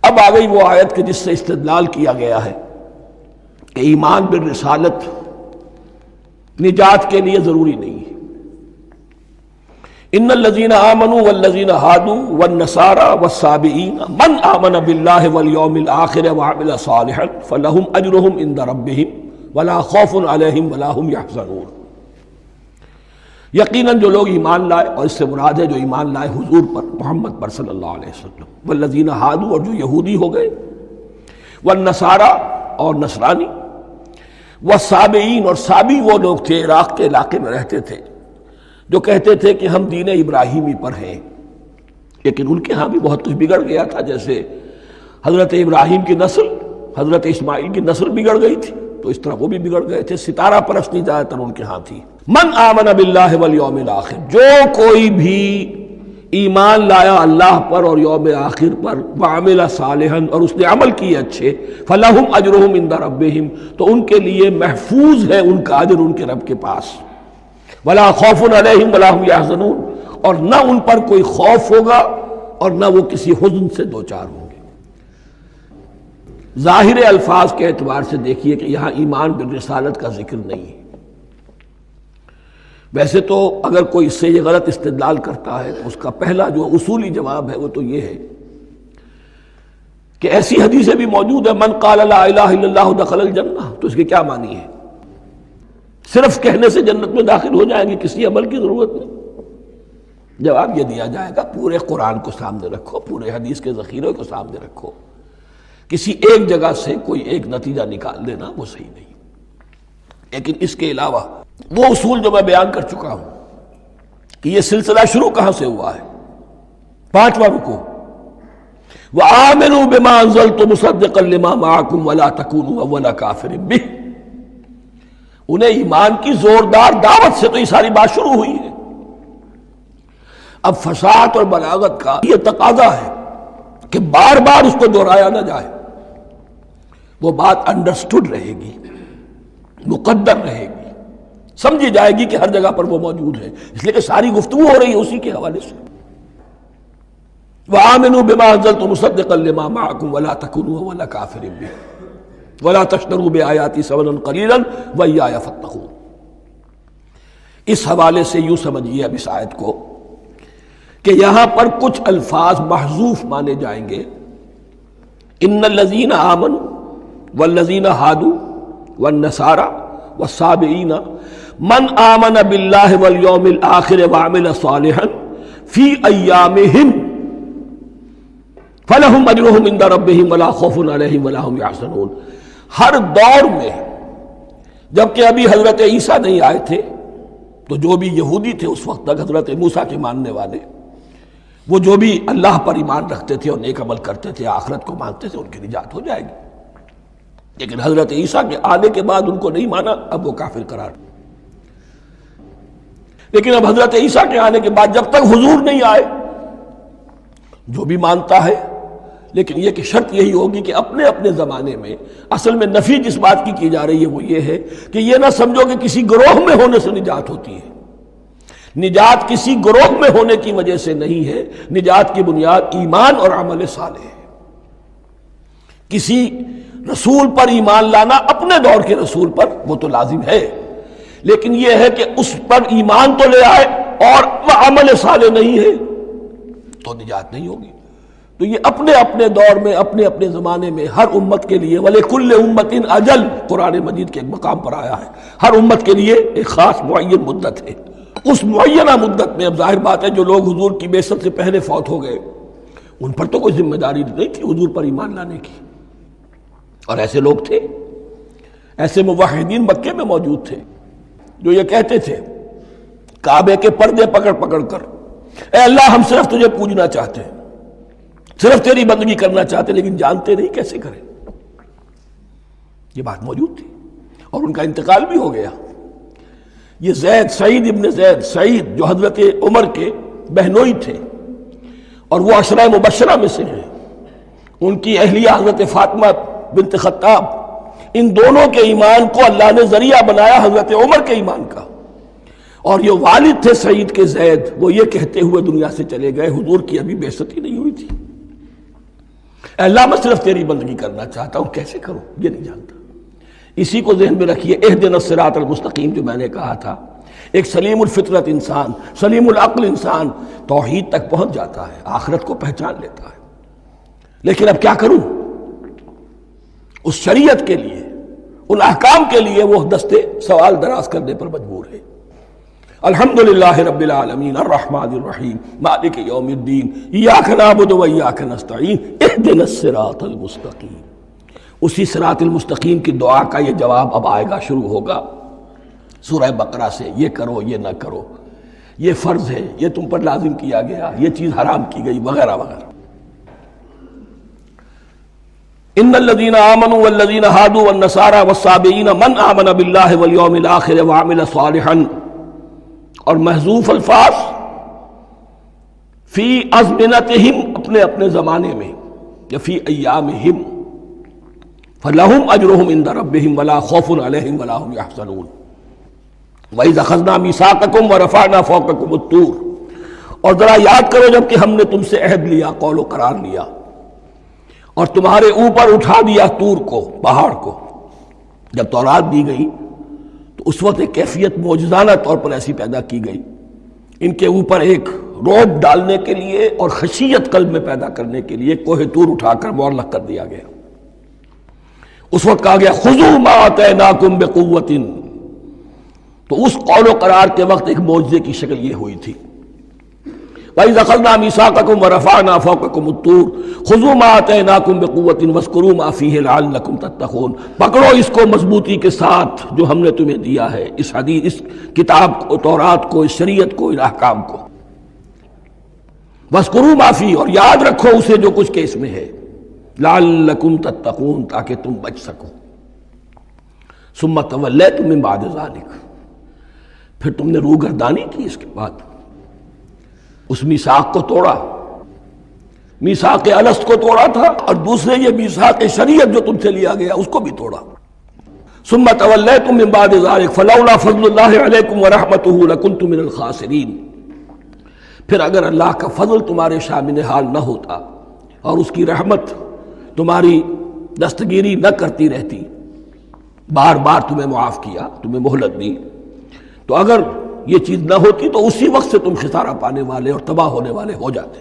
اب آ گئی وہ آیت کہ جس سے استدلال کیا گیا ہے کہ ایمان بالرسالت نجات کے لیے ضروری نہیں ہے۔ ان الذین آمنوا والذین ہادوا والنصارى والصابئین من آمن باللہ والیوم الآخر وعمل صالحا فلہم اجرہم عند ربہم ولا خوف علیہم ولا ہم یحزنون۔ یقیناً جو لوگ ایمان لائے، اور اس سے مراد ہے جو ایمان لائے حضور پر، محمد پر صلی اللہ علیہ وسلم، والذین ہادوا، اور جو یہودی ہو گئے، والنصارى، اور نصرانی، والصابئین، اور صابی وہ لوگ تھے عراق کے علاقے میں رہتے تھے جو کہتے تھے کہ ہم دین ابراہیمی پر ہیں، لیکن ان کے ہاں بھی بہت کچھ بگڑ گیا تھا، جیسے حضرت ابراہیم کی نسل، حضرت اسماعیل کی نسل بگڑ گئی تھی، تو اس طرح وہ بھی بگڑ گئے تھے۔ ستارہ پرستی زیادہ تر ان کے ہاں تھی۔ من آمن باللہ والیوم الآخر، جو کوئی بھی ایمان لایا اللہ پر اور یوم آخر پر، وعمل صالحا، اور اس نے عمل کیے اچھے، فلہم اجرہم عند ربہم، تو ان کے لیے محفوظ ہے ان کا اجر ان کے رب کے پاس، ولا خوف علیہم ولا ہم یحزنون، اور نہ ان پر کوئی خوف ہوگا اور نہ وہ کسی حزن سے دوچار ہوں گے۔ ظاہر الفاظ کے اعتبار سے دیکھیے کہ یہاں ایمان بالرسالت کا ذکر نہیں ہے۔ ویسے تو اگر کوئی اس سے یہ غلط استدلال کرتا ہے تو اس کا پہلا جو اصولی جواب ہے وہ تو یہ ہے کہ ایسی حدیثیں بھی موجود ہیں، من قال لا الہ الا اللہ دخل الجنہ، تو اس کے کیا معنی ہے؟ صرف کہنے سے جنت میں داخل ہو جائیں گے، کسی عمل کی ضرورت نہیں؟ جواب یہ دیا جائے گا پورے قرآن کو سامنے رکھو، پورے حدیث کے ذخیرے کو سامنے رکھو، کسی ایک جگہ سے کوئی ایک نتیجہ نکال دینا وہ صحیح نہیں۔ لیکن اس کے علاوہ وہ اصول جو میں بیان کر چکا ہوں کہ یہ سلسلہ شروع کہاں سے ہوا ہے، 5واں رکوع، وَآمِنُوا بِمَا أَنزَلْتُ مُصَدِّقًا لِمَا مَعَكُمْ وَلَا تَكُونُوا أَوَّلَ كَافِرٍ بِهِ۔ انہیں ایمان کی زوردار دعوت سے تو یہ ساری بات شروع ہوئی ہے۔ اب فصاحت اور بلاغت کا یہ تقاضا ہے کہ بار بار اس کو دہرایا نہ جائے، وہ بات انڈرسٹوڈ رہے گی، مقدر رہے گی، سمجھی جائے گی کہ ہر جگہ پر وہ موجود ہے، اس لیے کہ ساری گفتگو ہو رہی ہے اسی کے حوالے سے۔ وَآمِنُوا بِمَا أَنزَلْتُ مُصَدِّقًا لِمَا مَعَكُمْ وَلَا تَكُونُوا أَوَّلَ كَافِرٍ بِهِ وَلَا تَشْتَرُوا بِآيَاتِي ثَمَنًا قَلِيلًا وَإِيَّايَ فَاتَّقُونِ۔ اس حوالے سے یوں سمجھیے اب اس آیت کو کہ یہاں پر کچھ الفاظ محذوف مانے جائیں گے۔ ان الذین آمنوا والذین ہادوا والنصارى والصابئین من آمن باللہ والیوم الآخر وعمل صالحا فی ایامہم فلہم اجرہم عند ربہم ولا خوف علیہم ولا ہم یحزنون۔ ہر دور میں جبکہ ابھی حضرت عیسیٰ نہیں آئے تھے تو جو بھی یہودی تھے اس وقت تک، حضرت موسیٰ کے ماننے والے، وہ جو بھی اللہ پر ایمان رکھتے تھے اور نیک عمل کرتے تھے، آخرت کو مانتے تھے، ان کی نجات ہو جائے گی۔ لیکن حضرت عیسیٰ کے آنے کے بعد ان کو نہیں مانا، اب وہ کافر قرار۔ لیکن اب حضرت عیسیٰ کے آنے کے بعد جب تک حضور نہیں آئے جو بھی مانتا ہے، لیکن یہ کہ شرط یہی ہوگی کہ اپنے اپنے زمانے میں، اصل میں نفی جس بات کی جا رہی ہے وہ یہ ہے کہ یہ نہ سمجھو کہ کسی گروہ میں ہونے سے نجات ہوتی ہے۔ نجات کسی گروہ میں ہونے کی وجہ سے نہیں ہے، نجات کی بنیاد ایمان اور عمل صالح ہے۔ کسی رسول پر ایمان لانا، اپنے دور کے رسول پر، وہ تو لازم ہے، لیکن یہ ہے کہ اس پر ایمان تو لے آئے اور وہ عمل صالح نہیں ہے تو نجات نہیں ہوگی۔ تو یہ اپنے اپنے دور میں، اپنے اپنے زمانے میں ہر امت کے لیے، وَلِكُلِّ أُمَّةٍ أَجَلٌ، قرآن مجید کے ایک مقام پر آیا ہے، ہر امت کے لیے ایک خاص معین مدت ہے۔ اس معینہ مدت میں اب ظاہر بات ہے جو لوگ حضور کی بعثت سے پہلے فوت ہو گئے ان پر تو کوئی ذمہ داری نہیں تھی حضور پر ایمان لانے کی، اور ایسے لوگ تھے، ایسے موحدین مکے میں موجود تھے جو یہ کہتے تھے کعبے کے پردے پکڑ پکڑ کر، اے اللہ ہم صرف تجھے پوجنا چاہتے ہیں، صرف تیری بندگی کرنا چاہتے ہیں، لیکن جانتے نہیں کیسے کریں۔ یہ بات موجود تھی اور ان کا انتقال بھی ہو گیا۔ یہ زید، سعید ابن زید، سعید جو حضرت عمر کے بہنوئی تھے اور وہ عشرہ مبشرہ میں سے ہیں، ان کی اہلیہ حضرت فاطمہ بنت خطاب، ان دونوں کے ایمان کو اللہ نے ذریعہ بنایا حضرت عمر کے ایمان کا، اور یہ والد تھے سعید کے زید، وہ یہ کہتے ہوئے دنیا سے چلے گئے حضور کی ابھی بعثت ہی نہیں ہوئی تھی، اے اللہ میں صرف تیری بندگی کرنا چاہتا ہوں، کیسے کروں یہ نہیں جانتا۔ اسی کو ذہن میں رکھیے، اہدنا الصراط المستقیم جو میں نے کہا تھا، ایک سلیم الفطرت انسان، سلیم العقل انسان توحید تک پہنچ جاتا ہے، آخرت کو پہچان لیتا ہے، لیکن اب کیا کروں؟ اس شریعت کے لیے، ان احکام کے لیے وہ دستے سوال دراز کرنے پر مجبور ہے۔ الحمدللہ رب العالمین الرحمن الرحیم مالک یوم الدین ایاک نعبد و ایاک نستعین اہدنا الصراط المستقیم۔ اسی صراط المستقیم کی دعا کا یہ جواب اب آئے گا، شروع ہوگا سورہ بقرہ سے، یہ کرو یہ نہ کرو، یہ فرض ہے، یہ تم پر لازم کیا گیا، یہ چیز حرام کی گئی، وغیرہ وغیرہ۔ ان الذين آمنوا والذين هادوا والنصارى والصابئين من آمن بالله واليوم الآخر وعمل صالحا، اور محذوف الفاظ فی ازمنتہم، اپنے اپنے زمانے میں، یا فی ایامہم، فلہم اجرہم عند ربہم ولا خوف علیہم ولا هم یحزنون۔ وَإِذْ أَخَذْنَا مِيثَاقَكُمْ وَرَفَعْنَا فَوْقَكُمُ الطُّورَ، اور ذرا یاد کرو جب کہ ہم نے تم سے عہد لیا، قول و قرار لیا، اور تمہارے اوپر اٹھا دیا طور کو، پہاڑ کو۔ جب تورات دی گئی تو اس وقت ایک کیفیت معجزانہ طور پر ایسی پیدا کی گئی، ان کے اوپر ایک روب ڈالنے کے لیے اور خشیت قلب میں پیدا کرنے کے لیے کوہ طور اٹھا کر معلق کر دیا گیا۔ اس وقت کہا گیا خذوا ما آتیناکم بقوۃ، تو اس قول و قرار کے وقت ایک معجزے کی شکل یہ ہوئی تھی۔ وَإِذْ أَخَذْنَا مِيثَاقَكُمْ وَرَفَعْنَا فَوْقَكُمُ الطُّورَ خُذُوا مَا آتَيْنَاكُمْ بِقُوَّةٍ وَاذْكُرُوا مَا فِيهِ لَعَلَّكُمْ تَتَّقُونَ، پکڑو اس کو مضبوطی کے ساتھ جو ہم نے تمہیں دیا ہے، اس حدیث، اس کتاب کو، تورات کو، اس شریعت کو، ان احکام کو۔ وَاذْكُرُوا مَا فِيهِ، اور یاد رکھو اسے جو کچھ کہ اس میں ہے، لَعَلَّكُمْ تَتَّقُونَ، تاکہ تم بچ سکو۔ ثُمَّ تَوَلَّيْتُم مِّن بَعْدِ ذَلِكَ، پھر تم نے روگردانی کی اس کے بعد، اس میثاق کو توڑا، میثاق الست کو توڑا تھا، اور دوسرے یہ میثاق شریعت جو تم سے لیا گیا اس کو بھی توڑا۔ ثم تولیتم من بعد ذلک فلولا فضل اللہ علیکم ورحمتہ لکنتم من الخاسرین، پھر اگر اللہ کا فضل تمہارے شامل حال نہ ہوتا اور اس کی رحمت تمہاری دستگیری نہ کرتی رہتی، بار بار تمہیں معاف کیا، تمہیں مہلت دی، تو اگر یہ چیز نہ ہوتی تو اسی وقت سے تم خسارہ پانے والے اور تباہ ہونے والے ہو جاتے۔